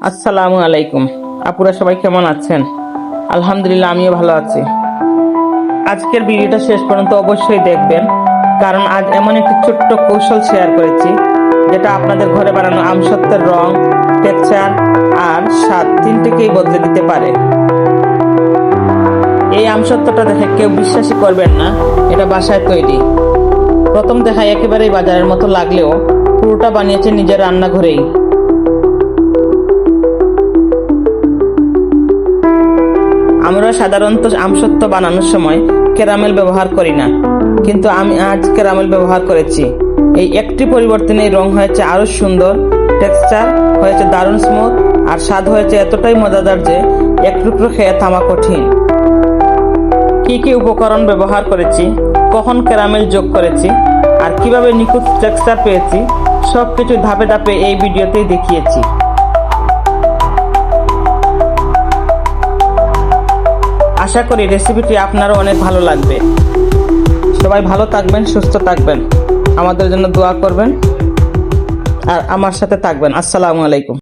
আসসালামু আলাইকুম। আপুরা সবাই কেমন আছেন? আলহামদুলিল্লাহ, আমিও ভালো আছি। আজকের ভিডিওটা শেষ পর্যন্ত অবশ্যই দেখবেন, কারণ আজ এমন একটি ছোট্ট কৌশল শেয়ার করেছি যেটা আপনাদের ঘরে বানানো আমসত্ত্বের রং, টেক্সচার আর স্বাদ তিনটেকেই বদলে দিতে পারে। এই আমসত্ত্বটা দেখে কেউ বিশ্বাসই করবেন না এটা বাসায় তৈরি। প্রথম দেখায় একেবারেই বাজারের মতো লাগলেও পুরোটা বানিয়েছে নিজের রান্নাঘরেই। আমরা সাধারণত আমসত্ত্ব বানানোর সময় ক্যারামেল ব্যবহার করি না, কিন্তু আমি আজ ক্যারামেল ব্যবহার করেছি। এই একটি পরিবর্তনে রং হয়েছে আরো সুন্দর, টেক্সচার হয়েছে দারুণ স্মুথ, আর স্বাদ হয়েছে এতটাই মজাদার যে এক টুকরো খেয়ে থামা কঠিন। কি কি উপকরণ ব্যবহার করেছি, কখন ক্যারামেল যোগ করেছি, আর কিভাবে নিখুঁত টেক্সচার পেয়েছি, সবকিছু ধাপে ধাপে এই ভিডিওতেই দেখিয়েছি। আশা করি রেসিপিটি আপনারও অনেক ভালো লাগবে। সবাই ভালো থাকবেন, সুস্থ থাকবেন, আমাদের জন্য দোয়া করবেন আর আমার সাথে থাকবেন। আসসালামু আলাইকুম।